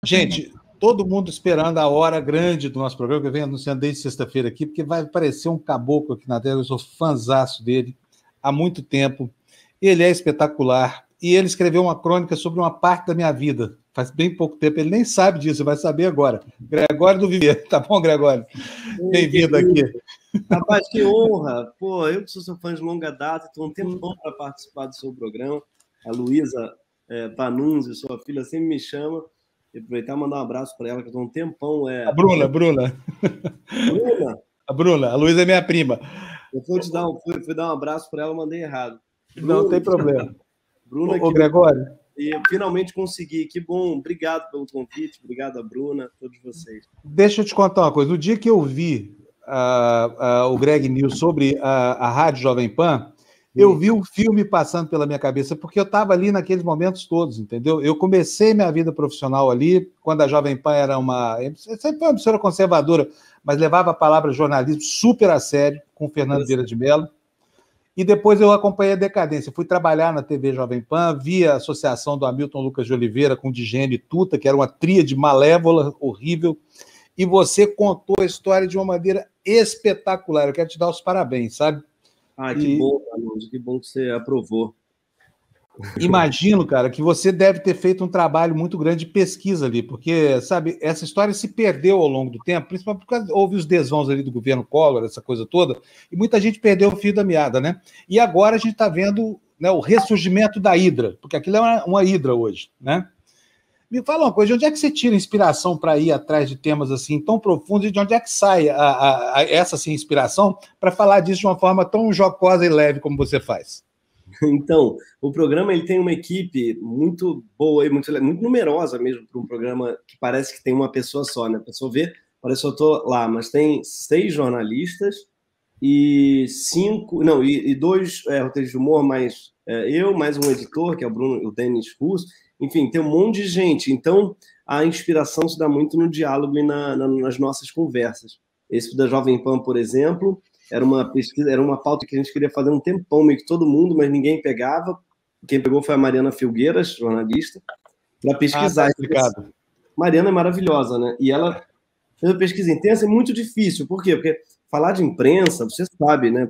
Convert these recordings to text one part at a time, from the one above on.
Gente, todo mundo esperando a hora grande do nosso programa, que eu venho anunciando desde sexta-feira aqui, porque vai aparecer um caboclo aqui na tela, eu sou fãzaço dele há muito tempo. Ele é espetacular. E ele escreveu uma crônica sobre uma parte da minha vida, faz bem pouco tempo. Ele nem sabe disso, vai saber agora. Gregório do Vivier. Tá bom, Gregório? Bem-vindo aqui. Rapaz, que honra. Pô, eu que sou seu fã de longa data, estou um tempo bom para participar do seu programa. A Luísa Panunzi, sua filha, sempre me chama. E aproveitar e mandar um abraço para ela, que eu estou um tempão. A Bruna. Bruna? A Bruna, a Luísa é minha prima. Eu fui dar um abraço para ela, mandei errado. Bruna, não tem problema. Bruna, ô Gregório. E eu finalmente consegui. Que bom. Obrigado pelo convite. Obrigado a Bruna, a todos vocês. Deixa eu te contar uma coisa. No dia que eu vi o Greg News sobre a Rádio Jovem Pan, eu vi um filme passando pela minha cabeça, porque eu estava ali naqueles momentos todos, entendeu? Eu comecei minha vida profissional ali, quando a Jovem Pan era sempre uma emissora conservadora, mas levava a palavra jornalismo super a sério, com o Fernando Vieira de Mello. E depois eu acompanhei a decadência. Fui trabalhar na TV Jovem Pan, vi a associação do Hamilton Lucas de Oliveira com o Digênio e Tuta, que era uma tríade malévola, horrível. E você contou a história de uma maneira espetacular. Eu quero te dar os parabéns, sabe? Que bom, Carlos, que bom que você aprovou. Imagino, cara, que você deve ter feito um trabalho muito grande de pesquisa ali, porque, sabe, essa história se perdeu ao longo do tempo, principalmente porque houve os desvãos ali do governo Collor, essa coisa toda, e muita gente perdeu o fio da meada, né? E agora a gente está vendo, né, o ressurgimento da Hidra, porque aquilo é uma Hidra hoje, né? Me fala uma coisa, de onde é que você tira inspiração para ir atrás de temas assim tão profundos, e de onde é que sai essa assim, inspiração para falar disso de uma forma tão jocosa e leve como você faz? Então, o programa ele tem uma equipe muito boa e muito numerosa mesmo para um programa que parece que tem uma pessoa só, né? A pessoa vê, parece que eu estou lá, mas tem 6 jornalistas e 2 roteiristas de humor, mais eu, mais um editor, que é o Bruno, o Denis Russo. Enfim, tem um monte de gente. Então, a inspiração se dá muito no diálogo e nas nossas conversas. Esse da Jovem Pan, por exemplo, era uma pesquisa, era uma pauta que a gente queria fazer um tempão, meio que todo mundo, mas ninguém pegava. Quem pegou foi a Mariana Filgueiras, jornalista, para pesquisar. Tá. Mariana é maravilhosa, né? E ela fez uma pesquisa intensa, é muito difícil. Por quê? Porque falar de imprensa, você sabe, né?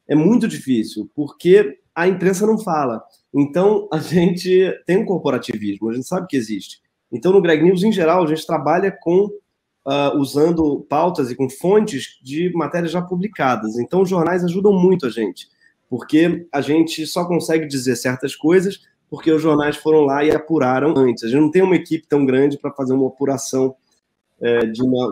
É muito difícil, porque a imprensa não fala. Então, a gente tem um corporativismo, a gente sabe que existe. Então, no Greg News, em geral, a gente trabalha usando pautas e com fontes de matérias já publicadas. Então, os jornais ajudam muito a gente, porque a gente só consegue dizer certas coisas porque os jornais foram lá e apuraram antes. A gente não tem uma equipe tão grande para fazer uma apuração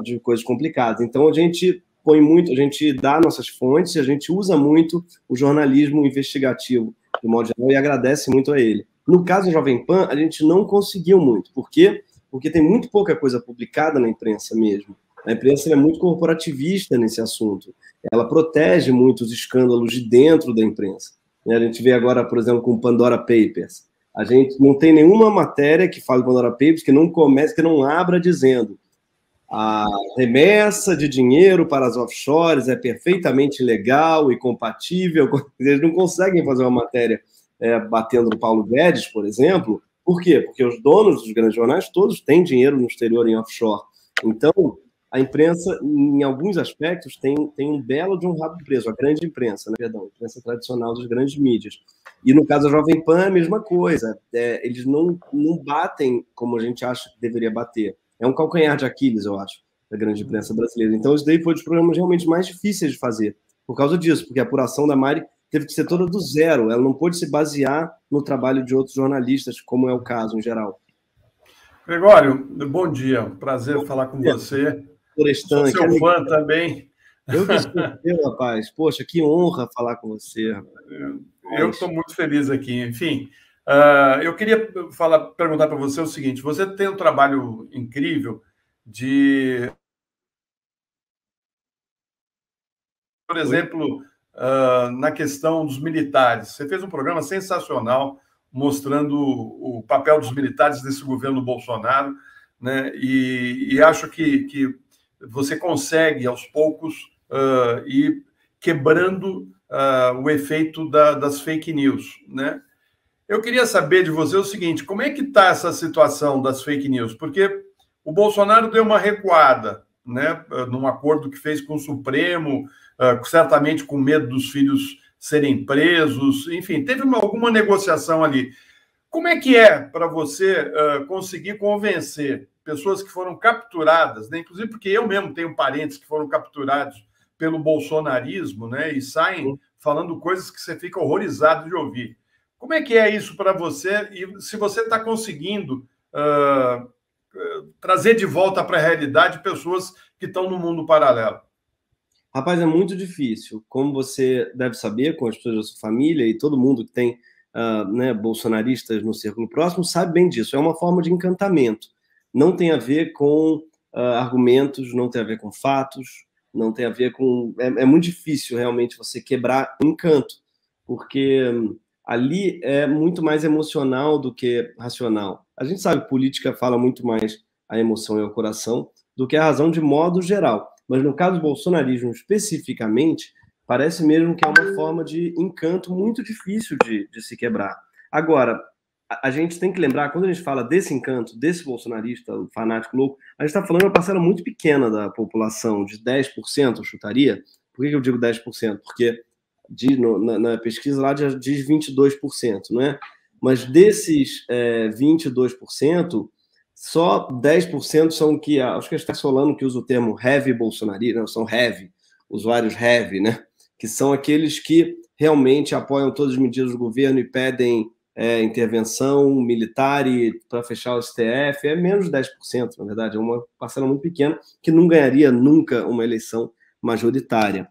de coisas complicadas. Então, a gente a gente dá nossas fontes, a gente usa muito o jornalismo investigativo, de modo geral, e agradece muito a ele. No caso da Jovem Pan, a gente não conseguiu muito. Por quê? Porque tem muito pouca coisa publicada na imprensa mesmo. A imprensa é muito corporativista nesse assunto. Ela protege muito os escândalos de dentro da imprensa. A gente vê agora, por exemplo, com o Pandora Papers. A gente não tem nenhuma matéria que fale Pandora Papers que não abra dizendo a remessa de dinheiro para as offshores é perfeitamente legal e compatível. Eles não conseguem fazer uma matéria batendo no Paulo Guedes, por exemplo. Por quê? Porque os donos dos grandes jornais todos têm dinheiro no exterior em offshore. Então, a imprensa, em alguns aspectos, tem um belo de um rabo preso, a grande imprensa, né? Perdão, a imprensa tradicional das grandes mídias. E no caso da Jovem Pan, é a mesma coisa. Eles não batem como a gente acha que deveria bater. É um calcanhar de Aquiles, eu acho, da grande imprensa brasileira. Então, isso daí foi um dos programas realmente mais difíceis de fazer, por causa disso, porque a apuração da Mari teve que ser toda do zero. Ela não pôde se basear no trabalho de outros jornalistas, como é o caso em geral. Gregório, bom dia. Prazer falar com você. Sou seu fã também. Eu que sou seu, rapaz. Poxa, que honra falar com você. Eu estou muito feliz aqui. Enfim, eu queria perguntar para você o seguinte: você tem um trabalho incrível de, por exemplo, na questão dos militares. Você fez um programa sensacional mostrando o papel dos militares nesse governo Bolsonaro, né? E acho que você consegue, aos poucos, ir quebrando o efeito das fake news, né? Eu queria saber de você o seguinte: como é que está essa situação das fake news? Porque O Bolsonaro deu uma recuada, né, num acordo que fez com o Supremo, certamente com medo dos filhos serem presos, enfim, teve alguma negociação ali. Como é que é para você conseguir convencer pessoas que foram capturadas, né? Inclusive porque eu mesmo tenho parentes que foram capturados pelo bolsonarismo, né? E saem falando coisas que você fica horrorizado de ouvir. Como é que é isso para você? E se você está conseguindo trazer de volta para a realidade pessoas que estão no mundo paralelo? Rapaz, é muito difícil. Como você deve saber, com as pessoas da sua família e todo mundo que tem né, bolsonaristas no círculo próximo, sabe bem disso. É uma forma de encantamento. Não tem a ver com argumentos, não tem a ver com fatos, não tem a ver com... É muito difícil, realmente, você quebrar o encanto, porque ali é muito mais emocional do que racional. A gente sabe que política fala muito mais a emoção e o coração do que a razão de modo geral. Mas no caso do bolsonarismo especificamente, parece mesmo que é uma forma de encanto muito difícil de se quebrar. Agora, a gente tem que lembrar, quando a gente fala desse encanto, desse bolsonarista, o fanático louco, a gente está falando de uma parcela muito pequena da população, de 10%, eu chutaria. Por que eu digo 10%? Porque na pesquisa lá diz 22%, não é? Mas desses 22%, só 10% são que, acho que está Solano que usa o termo heavy bolsonarista, não, são heavy, usuários heavy, né? Que são aqueles que realmente apoiam todas as medidas do governo e pedem intervenção militar para fechar o STF. É menos de 10%, na verdade, é uma parcela muito pequena que não ganharia nunca uma eleição majoritária.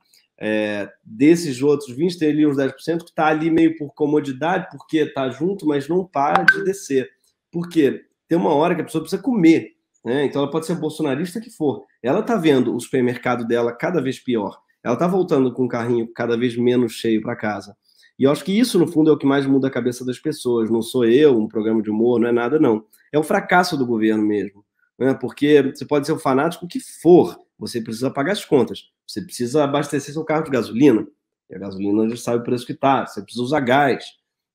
Desses outros 20, tem ali uns 10% que está ali meio por comodidade, porque está junto, mas não para de descer. Por quê? Tem uma hora que a pessoa precisa comer, né? Então ela pode ser bolsonarista que for. Ela está vendo o supermercado dela cada vez pior. Ela está voltando com um carrinho cada vez menos cheio para casa. E eu acho que isso, no fundo, é o que mais muda a cabeça das pessoas. Não sou eu, um programa de humor, não é nada, não. É o fracasso do governo mesmo, né? Porque você pode ser o fanático que for, você precisa pagar as contas. Você precisa abastecer seu carro de gasolina. E a gasolina já sabe o preço que está. Você precisa usar gás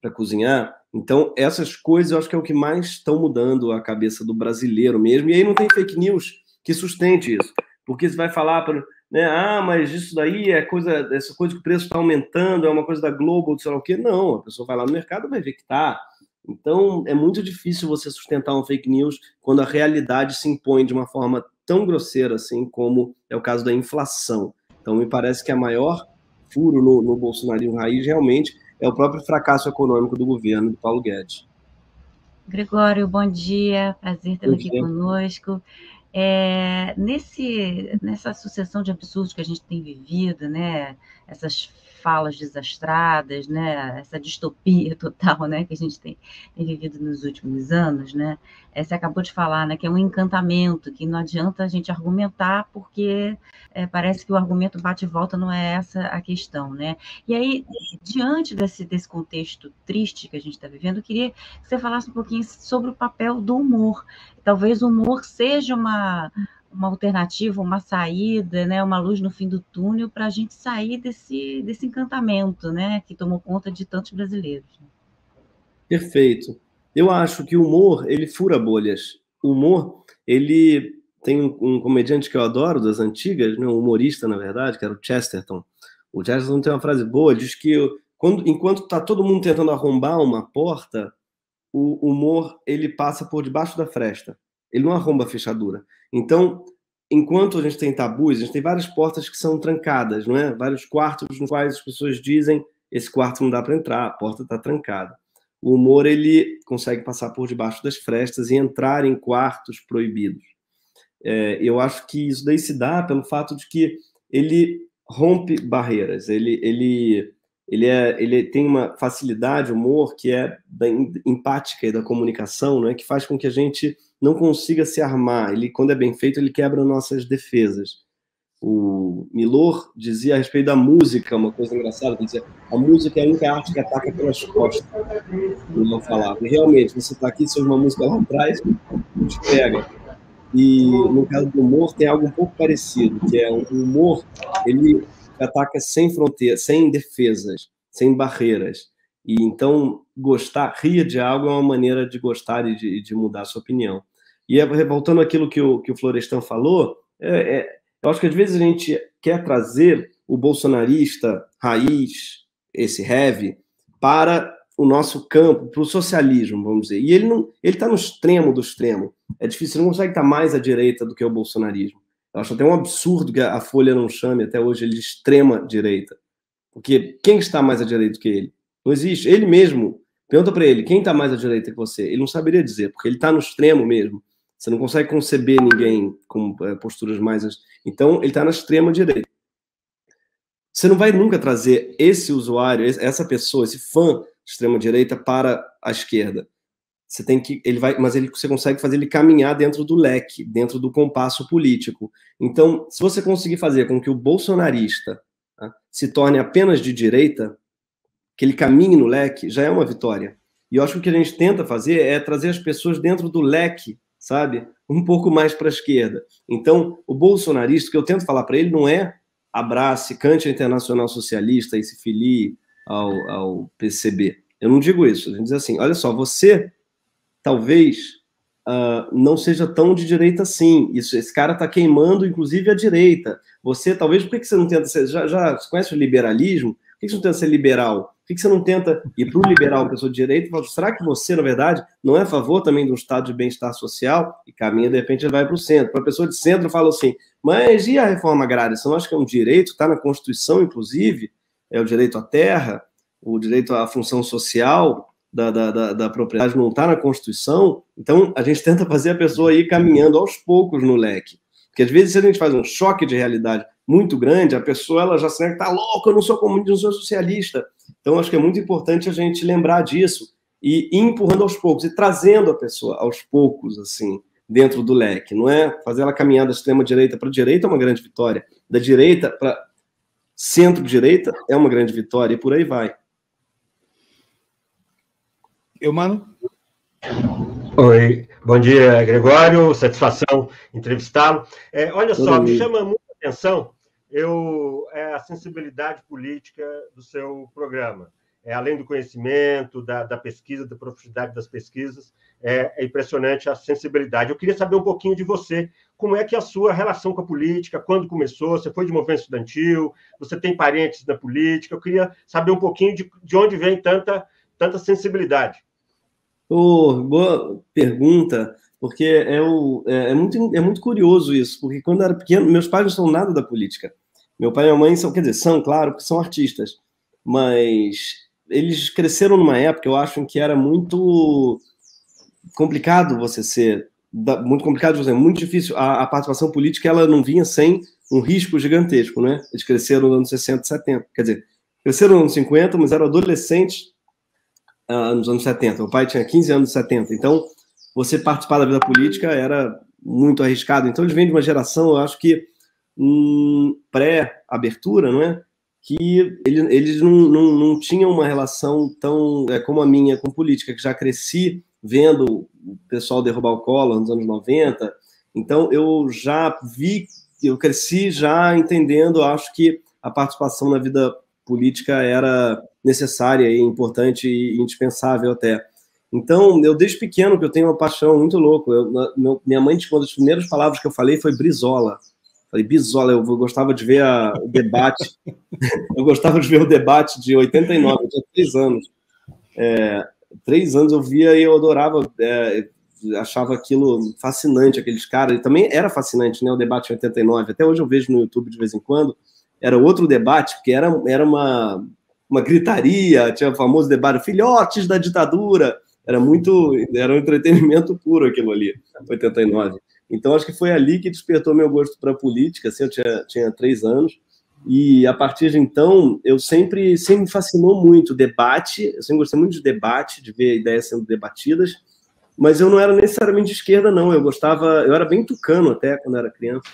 para cozinhar. Então, essas coisas eu acho que é o que mais estão mudando a cabeça do brasileiro mesmo. E aí não tem fake news que sustente isso. Porque você vai falar, né, mas isso daí essa coisa que o preço está aumentando, é uma coisa da Globo, sei lá o quê. Não, a pessoa vai lá no mercado e vai ver que está. Então, é muito difícil você sustentar um fake news quando a realidade se impõe de uma forma tão grosseira assim como é o caso da inflação. Então, me parece que a maior furo no bolsonarismo raiz realmente é o próprio fracasso econômico do governo de Paulo Guedes. Gregório, bom dia, prazer tê-lo aqui conosco. Nessa sucessão de absurdos que a gente tem vivido, né, essas falas desastradas, né, essa distopia total, né, que a gente tem vivido nos últimos anos, né, você acabou de falar, né, que é um encantamento, que não adianta a gente argumentar, porque parece que o argumento bate e volta, não é essa a questão, né? E aí, diante desse contexto triste que a gente está vivendo, eu queria que você falasse um pouquinho sobre o papel do humor. Talvez o humor seja uma alternativa, uma saída, né, uma luz no fim do túnel para a gente sair desse encantamento, né, que tomou conta de tantos brasileiros. Perfeito. Eu acho que o humor, ele fura bolhas. O humor, ele tem um comediante que eu adoro, das antigas, né, um humorista, na verdade, que era o Chesterton. O Chesterton tem uma frase boa, diz que enquanto está todo mundo tentando arrombar uma porta, o humor, ele passa por debaixo da fresta. Ele não arromba a fechadura. Então, enquanto a gente tem tabus, a gente tem várias portas que são trancadas, não é? Vários quartos nos quais as pessoas dizem esse quarto não dá para entrar, a porta está trancada. O humor, ele consegue passar por debaixo das frestas e entrar em quartos proibidos. Eu acho que isso daí se dá pelo fato de que ele rompe barreiras, ele tem uma facilidade, humor, que é da empática e da comunicação, né, que faz com que a gente não consiga se armar. Ele, quando é bem feito, ele quebra nossas defesas. O Milor dizia a respeito da música, uma coisa engraçada, ele dizia, a música é a única arte que ataca pelas costas. Ele não falava. E realmente, você está aqui, se uma música lá atrás, te pega. E no caso do humor, tem algo um pouco parecido, que é o humor, ele ataca sem fronteiras, sem defesas, sem barreiras. E então, rir de algo é uma maneira de gostar e de mudar a sua opinião. E voltando àquilo que o Florestan falou, eu acho que às vezes a gente quer trazer o bolsonarista raiz, esse heavy, para o nosso campo, para o socialismo, vamos dizer. E ele está no extremo do extremo. É difícil, você não consegue estar mais à direita do que o bolsonarismo. Eu acho até um absurdo que a Folha não chame até hoje ele de extrema direita. Porque quem está mais à direita do que ele? Não existe. Ele mesmo, pergunta para ele, quem está mais à direita que você? Ele não saberia dizer, porque ele está no extremo mesmo. Você não consegue conceber ninguém com posturas mais... Então, ele está na extrema direita. Você não vai nunca trazer esse usuário, essa pessoa, esse fã de extrema direita para a esquerda. Você tem que, você consegue fazer ele caminhar dentro do leque, dentro do compasso político. Então, se você conseguir fazer com que o bolsonarista, tá, se torne apenas de direita, que ele caminhe no leque, já é uma vitória. E eu acho que o que a gente tenta fazer é trazer as pessoas dentro do leque, sabe? Um pouco mais para a esquerda. Então, o bolsonarista, o que eu tento falar para ele não é abrace, cante a Internacional Socialista e se filie ao PCB. Eu não digo isso. A gente diz assim, olha só, você talvez não seja tão de direita assim. Esse cara está queimando, inclusive, a direita. Você, talvez, por que você não tenta ser... Já conhece o liberalismo? Por que você não tenta ser liberal? Por que você não tenta ir para o liberal, pessoa de direita, e fala, será que você, na verdade, não é a favor também de um estado de bem-estar social? E caminha, de repente, ele vai para o centro. Para a pessoa de centro, fala assim, mas e a reforma agrária? Você não acha que é um direito? Está na Constituição, inclusive, é o direito à terra, o direito à função social da propriedade não está na Constituição? Então, a gente tenta fazer a pessoa ir caminhando aos poucos no leque. Porque, às vezes, se a gente faz um choque de realidade muito grande, a pessoa ela já sabe que está louca, eu não sou comunista, não sou socialista. Então, acho que é muito importante a gente lembrar disso e ir empurrando aos poucos, e trazendo a pessoa aos poucos, assim, dentro do leque. Não é fazer ela caminhar da extrema-direita para a direita é uma grande vitória. Da direita para centro-direita é uma grande vitória, e por aí vai. Mano? Oi, bom dia, Gregório, satisfação entrevistá-lo. Olha só, me chama muita atenção a sensibilidade política do seu programa. Além do conhecimento, da pesquisa, da profundidade das pesquisas, é impressionante a sensibilidade. Eu queria saber um pouquinho de você, como é que é a sua relação com a política, quando começou, você foi de movimento estudantil, você tem parentes na política, eu queria saber um pouquinho de onde vem tanta sensibilidade. Boa pergunta, porque é muito curioso isso, porque quando eu era pequeno, meus pais não são nada da política. Meu pai e minha mãe são, claro, porque são artistas, mas eles cresceram numa época, eu acho, em que era muito complicado você ser, muito difícil. A participação política, ela não vinha sem um risco gigantesco, né? Eles cresceram nos anos 60, 70, quer dizer, cresceram nos anos 50, mas eram adolescentes nos anos 70. Meu pai tinha 15 anos nos 70, então você participar da vida política era muito arriscado. Então eles vêm de uma geração, eu acho que pré-abertura, não é? Que eles não tinham uma relação tão como a minha com política, que já cresci vendo o pessoal derrubar o Collor nos anos 90, então eu cresci já entendendo, acho que a participação na vida política era necessária e importante e indispensável até. Então, eu desde pequeno que eu tenho uma paixão muito louca. Minha mãe, uma das primeiras palavras que eu falei foi Brizola. Falei, Brizola, eu gostava de ver o debate. Eu gostava de ver o debate de 89, eu tinha 3 anos. 3 anos eu via e eu adorava, achava aquilo fascinante, aqueles caras. E também era fascinante, né, o debate de 89. Até hoje eu vejo no YouTube de vez em quando. Era outro debate, porque era uma gritaria, tinha o famoso debate filhotes da ditadura. Era um entretenimento puro aquilo ali, 89. Então, acho que foi ali que despertou meu gosto para a política. Assim, eu tinha 3 anos, e a partir de então, eu sempre me fascinou muito o debate. Eu sempre gostei muito de debate, de ver ideias sendo debatidas, mas eu não era necessariamente de esquerda, não. Eu era bem tucano até quando era criança.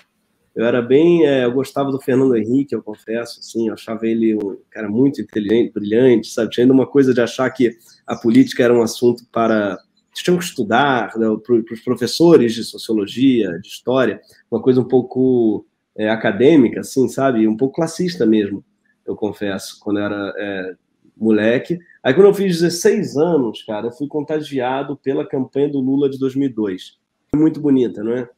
Eu gostava do Fernando Henrique, eu confesso, assim, eu achava ele um cara muito inteligente, brilhante, sabe? Tinha ainda uma coisa de achar que a política era um assunto tinham que estudar, né, para os professores de sociologia, de história, uma coisa um pouco acadêmica, assim, sabe? Um pouco classista mesmo, eu confesso, quando eu era moleque. Aí, quando eu fiz 16 anos, cara, eu fui contagiado pela campanha do Lula de 2002. muito bonita, não é?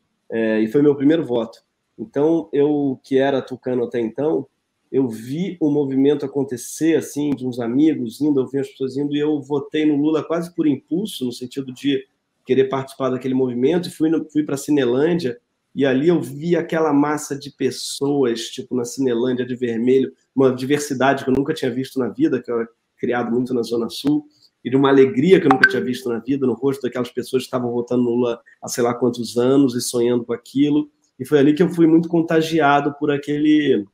E foi meu primeiro voto. Então, eu, que era tucano até então, eu vi o movimento acontecer, assim, de uns amigos indo, eu vi as pessoas indo, e eu votei no Lula quase por impulso, no sentido de querer participar daquele movimento, e fui para a Cinelândia, e ali eu vi aquela massa de pessoas, tipo, na Cinelândia de vermelho, uma diversidade que eu nunca tinha visto na vida, que eu era criado muito na Zona Sul, e de uma alegria que eu nunca tinha visto na vida, no rosto daquelas pessoas que estavam votando no Lula há sei lá quantos anos e sonhando com aquilo. E foi ali que eu fui muito contagiado por aquele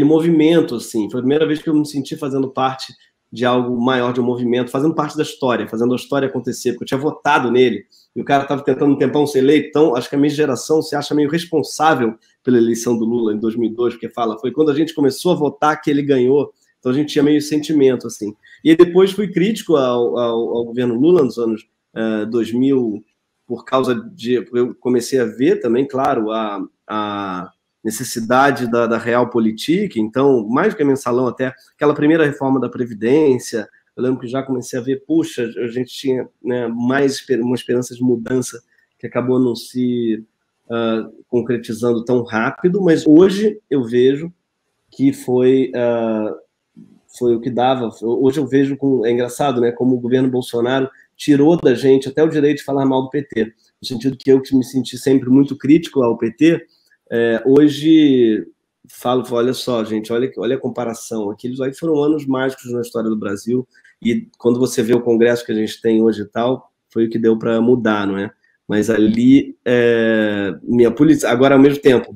movimento, assim. Foi a primeira vez que eu me senti fazendo parte de algo maior, de um movimento, fazendo parte da história, fazendo a história acontecer, porque eu tinha votado nele, e o cara estava tentando um tempão ser eleito, então acho que a minha geração se acha meio responsável pela eleição do Lula em 2002, porque foi quando a gente começou a votar que ele ganhou, então a gente tinha meio sentimento, assim. E depois fui crítico ao governo Lula nos anos 2000, por causa de... Eu comecei a ver também, claro, a necessidade da realpolitik, então, mais do que a mensalão, até aquela primeira reforma da Previdência, eu lembro que já comecei a ver, puxa, a gente tinha, né, mais uma esperança de mudança que acabou não se concretizando tão rápido, mas hoje eu vejo que foi o que dava. Hoje eu vejo, é engraçado, né, como o governo Bolsonaro tirou da gente até o direito de falar mal do PT, no sentido que eu, que me senti sempre muito crítico ao PT, hoje falo, olha só, gente, olha a comparação. Aqueles aí foram anos mágicos na história do Brasil, e quando você vê o Congresso que a gente tem hoje e tal, foi o que deu para mudar, não é? Mas ali, minha política... Agora, ao mesmo tempo,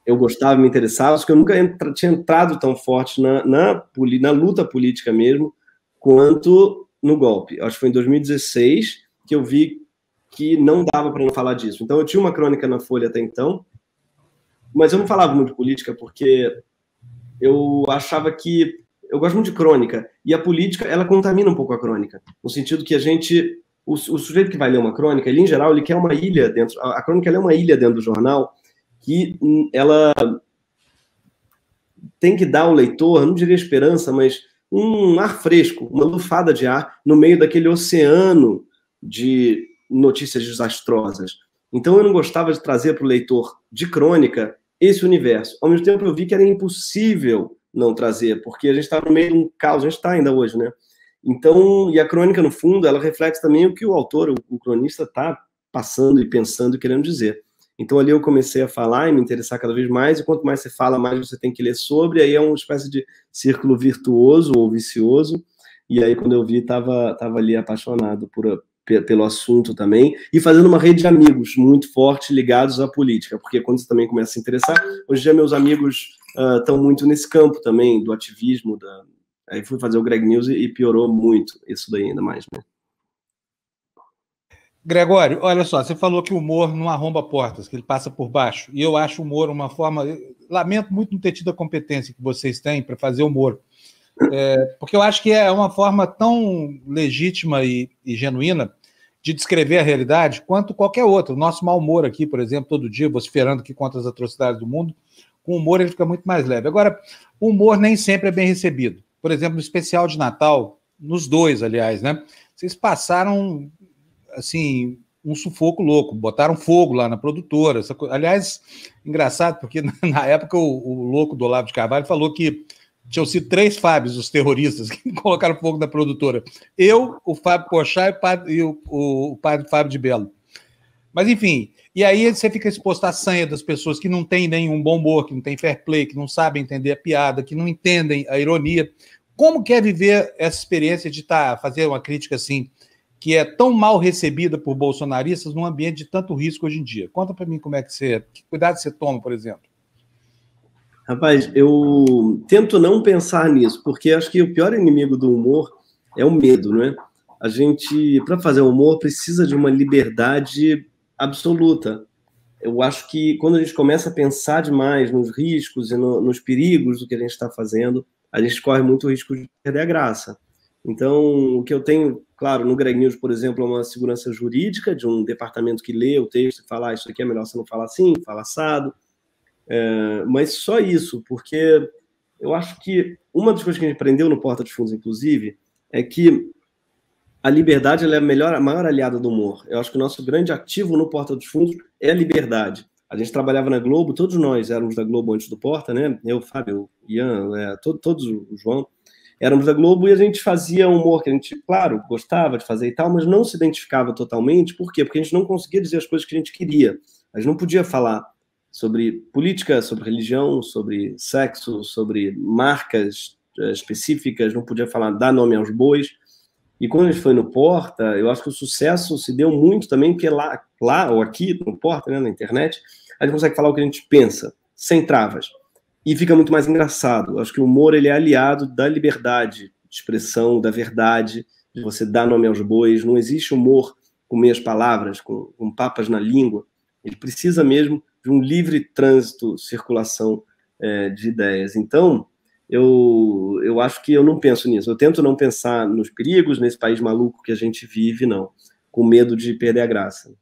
eu gostava, me interessava, só que eu nunca tinha entrado tão forte na luta política mesmo, quanto no golpe. Acho que foi em 2016 que eu vi que não dava para não falar disso. Então, eu tinha uma crônica na Folha até então, mas eu não falava muito de política porque eu achava que... Eu gosto muito de crônica, e a política, ela contamina um pouco a crônica, no sentido que a gente... O sujeito que vai ler uma crônica, ele, em geral, ele quer uma ilha dentro... A crônica, ela é uma ilha dentro do jornal, que ela tem que dar ao leitor, não diria esperança, mas um ar fresco, uma lufada de ar no meio daquele oceano de notícias desastrosas. Então, eu não gostava de trazer para o leitor de crônica esse universo. Ao mesmo tempo, eu vi que era impossível não trazer, porque a gente está no meio de um caos, a gente está ainda hoje, né? Então, e a crônica, no fundo, ela reflete também o que o autor, o cronista, está passando e pensando e querendo dizer. Então, ali eu comecei a falar e me interessar cada vez mais, e quanto mais você fala, mais você tem que ler sobre, aí é uma espécie de círculo virtuoso ou vicioso, e aí, quando eu vi, estava ali apaixonado pelo assunto também, e fazendo uma rede de amigos muito forte ligados à política, porque quando você também começa a se interessar, hoje em dia meus amigos estão muito nesse campo também, do ativismo, aí fui fazer o Greg News e piorou muito isso daí ainda mais, né? Gregório, olha só, você falou que o humor não arromba portas, que ele passa por baixo, e eu acho o humor uma forma... Lamento muito não ter tido a competência que vocês têm para fazer humor, porque eu acho que é uma forma tão legítima e genuína de descrever a realidade quanto qualquer outra. O nosso mau humor aqui, por exemplo, todo dia, vociferando aqui contra as atrocidades do mundo, com humor ele fica muito mais leve. Agora, o humor nem sempre é bem recebido. Por exemplo, no especial de Natal, nos dois, aliás, né? Vocês passaram, assim, um sufoco louco, botaram fogo lá na produtora. Aliás, engraçado, porque na época o louco do Olavo de Carvalho falou que tinham sido 3 Fábios, os terroristas, que colocaram fogo na produtora. Eu, o Fábio Pochá e o padre Fábio de Bello. Mas, enfim, e aí você fica exposto à sanha das pessoas que não têm nenhum bom humor, que não têm fair play, que não sabem entender a piada, que não entendem a ironia. Como que é viver essa experiência de fazer uma crítica assim, que é tão mal recebida por bolsonaristas num ambiente de tanto risco hoje em dia? Conta para mim como é que cuidado você toma, por exemplo. Rapaz, eu tento não pensar nisso, porque acho que o pior inimigo do humor é o medo, não é? A gente, para fazer humor, precisa de uma liberdade absoluta. Eu acho que quando a gente começa a pensar demais nos riscos e nos perigos do que a gente está fazendo, a gente corre muito o risco de perder a graça. Então, o que eu tenho, claro, no Greg News, por exemplo, é uma segurança jurídica de um departamento que lê o texto e fala, isso aqui é melhor você não falar assim, fala assado. Mas só isso, porque eu acho que uma das coisas que a gente aprendeu no Porta dos Fundos, inclusive, é que a liberdade ela é a maior aliada do humor. Eu acho que o nosso grande ativo no Porta dos Fundos é a liberdade. A gente trabalhava na Globo, todos nós éramos da Globo antes do Porta, né? Eu, Fábio, Ian, todos o João, éramos da Globo e a gente fazia humor que a gente, claro, gostava de fazer e tal, mas não se identificava totalmente. Por quê? Porque a gente não conseguia dizer as coisas que a gente queria. A gente não podia falar sobre política, sobre religião, sobre sexo, sobre marcas específicas, não podia falar, dar nome aos bois. E quando a gente foi no Porta, eu acho que o sucesso se deu muito também, porque lá ou aqui, no Porta, né, na internet, a gente consegue falar o que a gente pensa, sem travas. E fica muito mais engraçado. Eu acho que o humor ele é aliado da liberdade de expressão, da verdade, de você dar nome aos bois. Não existe humor com meias palavras, com papas na língua. Ele precisa mesmo de um livre trânsito, circulação de ideias. Então, eu acho que eu não penso nisso. Eu tento não pensar nos perigos, nesse país maluco que a gente vive, não. Com medo de perder a graça.